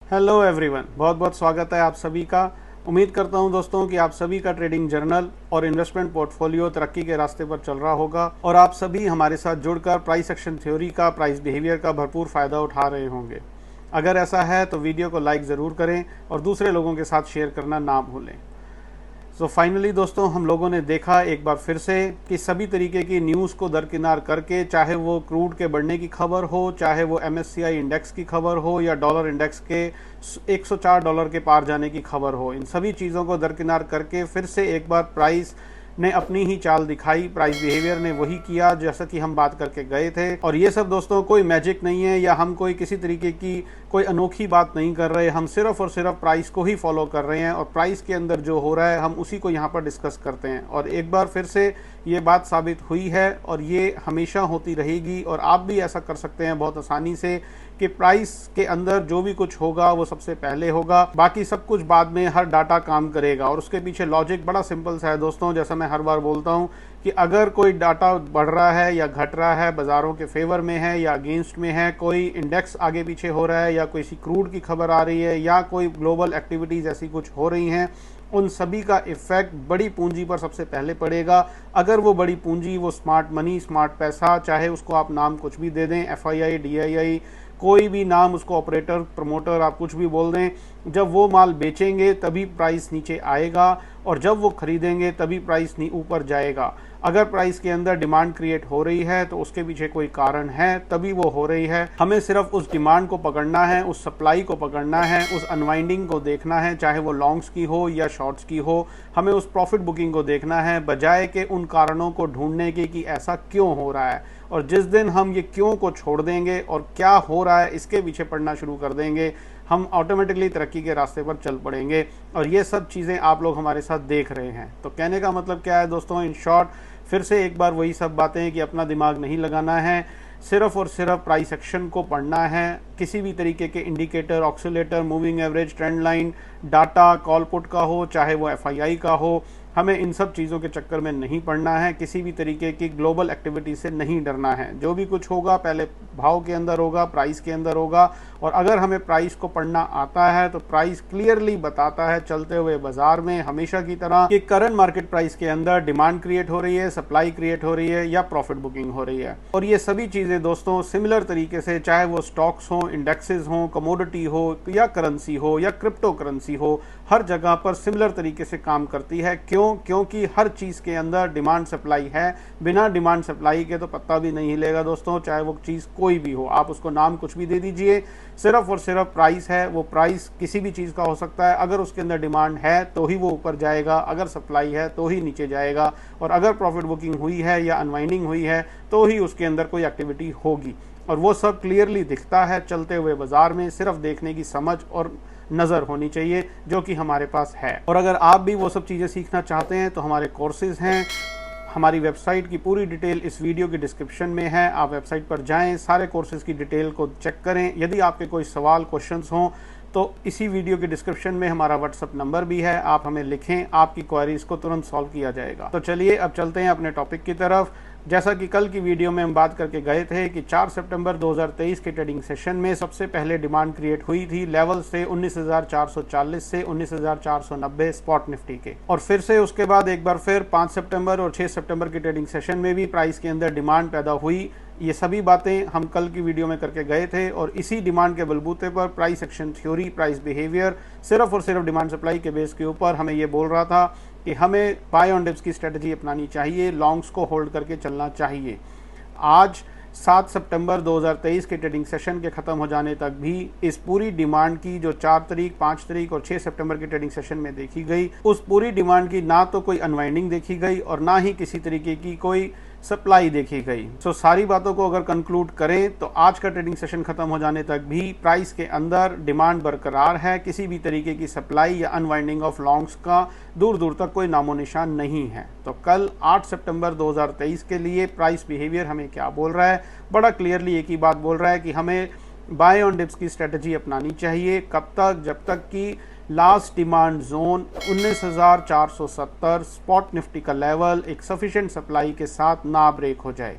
Hello everyone, बहुत बहुत स्वागत है आप सभी का। उम्मीद करता हूं दोस्तों कि आप सभी का ट्रेडिंग जर्नल और इन्वेस्टमेंट पोर्टफोलियो तरक्की के रास्ते पर चल रहा होगा और आप सभी हमारे साथ जुड़कर प्राइस एक्शन थ्योरी का, प्राइस बिहेवियर का भरपूर फ़ायदा उठा रहे होंगे। अगर ऐसा है तो वीडियो को लाइक ज़रूर करें और दूसरे लोगों के साथ शेयर करना ना भूलें। सो फाइनली दोस्तों, हम लोगों ने देखा एक बार फिर से कि सभी तरीके की न्यूज़ को दरकिनार करके, चाहे वो क्रूड के बढ़ने की खबर हो, चाहे वो MSCI इंडेक्स की खबर हो या डॉलर इंडेक्स के $104 के पार जाने की खबर हो, इन सभी चीज़ों को दरकिनार करके फिर से एक बार प्राइस ने अपनी ही चाल दिखाई। प्राइस बिहेवियर ने वही किया जैसा कि हम बात करके गए थे। और ये सब दोस्तों कोई मैजिक नहीं है या हम कोई किसी तरीके की कोई अनोखी बात नहीं कर रहे। हम सिर्फ और सिर्फ प्राइस को ही फॉलो कर रहे हैं और प्राइस के अंदर जो हो रहा है हम उसी को यहाँ पर डिस्कस करते हैं। और एक बार फिर से ये बात साबित हुई है और ये हमेशा होती रहेगी और आप भी ऐसा कर सकते हैं बहुत आसानी से कि प्राइस के अंदर जो भी कुछ होगा वो सबसे पहले होगा, बाकी सब कुछ बाद में हर डाटा काम करेगा। और उसके पीछे लॉजिक बड़ा सिंपल सा है दोस्तों। जैसा मैं हर बार बोलता हूँ कि अगर कोई डाटा बढ़ रहा है या घट रहा है, बाज़ारों के फेवर में है या अगेंस्ट में है, कोई इंडेक्स आगे पीछे हो रहा है या कोई सी क्रूड की खबर आ रही है या कोई ग्लोबल एक्टिविटीज़ ऐसी कुछ हो रही हैं, उन सभी का इफ़ेक्ट बड़ी पूंजी पर सबसे पहले पड़ेगा। अगर वो बड़ी पूंजी, वो स्मार्ट मनी, स्मार्ट पैसा, चाहे उसको आप नाम कुछ भी दे दें, FII, DII, कोई भी नाम उसको, ऑपरेटर, प्रमोटर, आप कुछ भी बोल दें, जब वो माल बेचेंगे तभी प्राइस नीचे आएगा और जब वो खरीदेंगे तभी प्राइस ऊपर जाएगा। अगर प्राइस के अंदर डिमांड क्रिएट हो रही है तो उसके पीछे कोई कारण है, तभी वो हो रही है। हमें सिर्फ उस डिमांड को पकड़ना है, उस सप्लाई को पकड़ना है, उस अनवाइंडिंग को देखना है, चाहे वो लॉन्ग्स की हो या शॉर्ट्स की हो। हमें उस प्रॉफिट बुकिंग को देखना है बजाय के उन कारणों को ढूंढने के कि ऐसा क्यों हो रहा है। और जिस दिन हम ये क्यों को छोड़ देंगे और क्या हो रहा है इसके पीछे पढ़ना शुरू कर देंगे, हम ऑटोमेटिकली तरक्की के रास्ते पर चल पड़ेंगे। और ये सब चीज़ें आप लोग हमारे साथ देख रहे हैं। तो कहने का मतलब क्या है दोस्तों, इन शॉर्ट फिर से एक बार वही सब बातें कि अपना दिमाग नहीं लगाना है, सिर्फ और सिर्फ प्राइस एक्शन को पढ़ना है। किसी भी तरीके के indicator, oscillator, moving average, trend line, data, call put का हो, चाहे वो FII का हो, हमें इन सब चीज़ों के चक्कर में नहीं पड़ना है। किसी भी तरीके की ग्लोबल एक्टिविटी से नहीं डरना है। जो भी कुछ होगा पहले भाव के अंदर होगा, प्राइस के अंदर होगा। और अगर हमें प्राइस को पढ़ना आता है तो प्राइस क्लियरली बताता है चलते हुए बाजार में हमेशा की तरह कि करंट मार्केट प्राइस के अंदर डिमांड क्रिएट हो रही है, सप्लाई क्रिएट हो रही है या प्रॉफिट बुकिंग हो रही है। और ये सभी चीज़ें दोस्तों सिमिलर तरीके से, चाहे वो स्टॉक्स हो, इंडेक्सेस हो, कमोडिटी हो या करेंसी हो या क्रिप्टो करेंसी हो, हर जगह पर सिमिलर तरीके से काम करती है। क्योंकि हर चीज़ के अंदर डिमांड सप्लाई है। बिना डिमांड सप्लाई के तो पत्ता भी नहीं हिलेगा दोस्तों, चाहे वो चीज़ कोई भी हो। आप उसको नाम कुछ भी दे दीजिए, सिर्फ और सिर्फ प्राइस है। वो प्राइस किसी भी चीज़ का हो सकता है। अगर उसके अंदर डिमांड है तो ही वो ऊपर जाएगा, अगर सप्लाई है तो ही नीचे जाएगा, और अगर प्रॉफिट बुकिंग हुई है या अनवाइंडिंग हुई है तो ही उसके अंदर कोई एक्टिविटी होगी। और वो सब क्लियरली दिखता है चलते हुए बाजार में। सिर्फ देखने की समझ और नज़र होनी चाहिए, जो कि हमारे पास है। और अगर आप भी वो सब चीज़ें सीखना चाहते हैं तो हमारे कोर्सेज़ हैं। हमारी वेबसाइट की पूरी डिटेल इस वीडियो के डिस्क्रिप्शन में है। आप वेबसाइट पर जाएं, सारे कोर्सेज़ की डिटेल को चेक करें। यदि आपके कोई सवाल, क्वेश्चंस हों तो इसी वीडियो के डिस्क्रिप्शन में हमारा व्हाट्सअप नंबर भी है, आप हमें लिखें, आपकी क्वेरीज को तुरंत सॉल्व किया जाएगा। तो चलिए अब चलते हैं अपने टॉपिक की तरफ। जैसा कि कल की वीडियो में हम बात करके गए थे कि 4 सितंबर 2023 के ट्रेडिंग सेशन में सबसे पहले डिमांड क्रिएट हुई थी लेवल से 19,440 से 19,490 स्पॉट निफ्टी के। और फिर से उसके बाद एक बार फिर 5 सितंबर और 6 सितंबर के ट्रेडिंग सेशन में भी प्राइस के अंदर डिमांड पैदा हुई। ये सभी बातें हम कल की वीडियो में करके गए थे और इसी डिमांड के बलबूते पर price action theory, price behaviour सिर्फ और सिर्फ डिमांड सप्लाई के बेस के ऊपर हमें ये बोल रहा था कि हमें बाय ऑन डिप्स की स्ट्रेटजी अपनानी चाहिए, लॉन्ग्स को होल्ड करके चलना चाहिए। आज 7 सितंबर 2023 के ट्रेडिंग सेशन के ख़त्म हो जाने तक भी इस पूरी डिमांड की जो 4 तारीख, 5 तारीख और 6 सितंबर के ट्रेडिंग सेशन में देखी गई, उस पूरी डिमांड की ना तो कोई अनवाइंडिंग देखी गई और ना ही किसी तरीके की कोई सप्लाई देखी गई। सो सारी बातों को अगर कंक्लूड करें तो आज का ट्रेडिंग सेशन खत्म हो जाने तक भी प्राइस के अंदर डिमांड बरकरार है। किसी भी तरीके की सप्लाई या अनवाइंडिंग ऑफ लॉन्ग्स का दूर दूर तक कोई नामो निशान नहीं है। तो कल 8 सितंबर 2023 के लिए प्राइस बिहेवियर हमें क्या बोल रहा है? बड़ा क्लियरली एक ही बात बोल रहा है कि हमें बाय ऑन डिप्स की स्ट्रेटजी अपनानी चाहिए। कब तक? जब तक कि last demand zone 19,470 spot Nifty का लेवल एक सफिशिएंट सप्लाई के साथ ना ब्रेक हो जाए।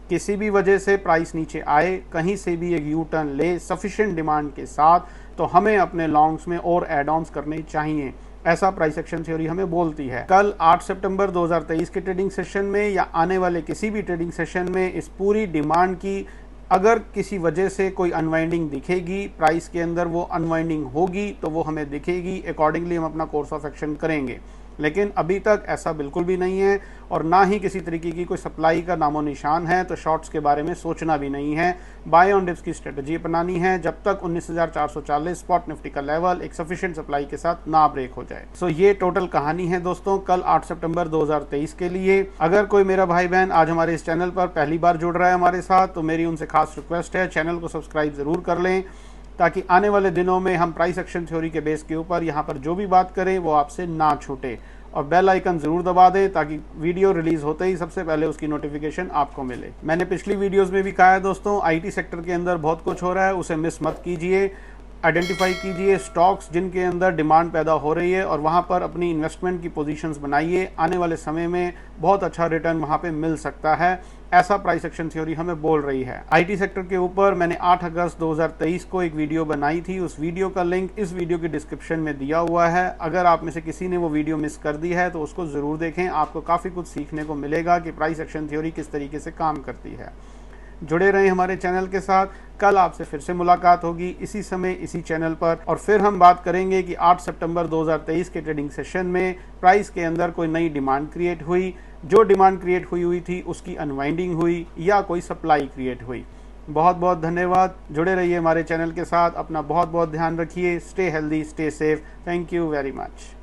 किसी भी वजह से प्राइस नीचे आए, कहीं से भी एक यू टर्न ले, सफिशिएंट डिमांड के साथ तो हमें अपने लॉन्ग्स में और एड ऑन्स करने चाहिए, ऐसा प्राइस एक्शन थ्योरी हमें बोलती है। कल 8 सितंबर 2023 के ट्रेडिंग सेशन में या आने वाले किसी भी ट्रेडिंग सेशन में इस पूरी डिमांड की अगर किसी वजह से कोई अनवाइंडिंग दिखेगी प्राइस के अंदर, वो अनवाइंडिंग होगी तो वो हमें दिखेगी, अकॉर्डिंगली हम अपना कोर्स ऑफ एक्शन करेंगे। लेकिन अभी तक ऐसा बिल्कुल भी नहीं है और ना ही किसी तरीके की कोई सप्लाई का नामो निशान है, तो शॉर्ट्स के बारे में सोचना भी नहीं है। बाय ऑन डिप्स की स्ट्रेटजी अपनानी है जब तक 19,440 स्पॉट निफ्टी का लेवल एक सफिशिएंट सप्लाई के साथ ना ब्रेक हो जाए। सो ये टोटल कहानी है दोस्तों कल 8 सितंबर 2023 के लिए। अगर कोई मेरा भाई बहन आज हमारे इस चैनल पर पहली बार जुड़ रहा है हमारे साथ, तो मेरी उनसे खास रिक्वेस्ट है चैनल को सब्सक्राइब जरूर कर लें, ताकि आने वाले दिनों में हम प्राइस एक्शन थ्योरी के बेस के ऊपर यहाँ पर जो भी बात करें वो आपसे ना छूटे। और बेल आइकन जरूर दबा दें ताकि वीडियो रिलीज होते ही सबसे पहले उसकी नोटिफिकेशन आपको मिले। मैंने पिछली वीडियोस में भी कहा है दोस्तों, आईटी सेक्टर के अंदर बहुत कुछ हो रहा है, उसे मिस मत कीजिए। आइडेंटिफाई कीजिए स्टॉक्स जिनके अंदर डिमांड पैदा हो रही है और वहां पर अपनी इन्वेस्टमेंट की पोजीशंस बनाइए। आने वाले समय में बहुत अच्छा रिटर्न वहां पे मिल सकता है, ऐसा प्राइस एक्शन थ्योरी हमें बोल रही है। आईटी सेक्टर के ऊपर मैंने 8 अगस्त 2023 को एक वीडियो बनाई थी, उस वीडियो का लिंक इस वीडियो की डिस्क्रिप्शन में दिया हुआ है। अगर आप में से किसी ने वो वीडियो मिस कर दी है तो उसको ज़रूर देखें, आपको काफ़ी कुछ सीखने को मिलेगा कि प्राइस एक्शन थ्योरी किस तरीके से काम करती है। जुड़े रहें हमारे चैनल के साथ, कल आपसे फिर से मुलाकात होगी इसी समय इसी चैनल पर, और फिर हम बात करेंगे कि 8 सितंबर 2023 के ट्रेडिंग सेशन में प्राइस के अंदर कोई नई डिमांड क्रिएट हुई, जो डिमांड क्रिएट हुई थी उसकी अनवाइंडिंग हुई या कोई सप्लाई क्रिएट हुई। बहुत बहुत धन्यवाद, जुड़े रहिए हमारे चैनल के साथ, अपना बहुत बहुत ध्यान रखिए, stay healthy, stay safe, thank you very much.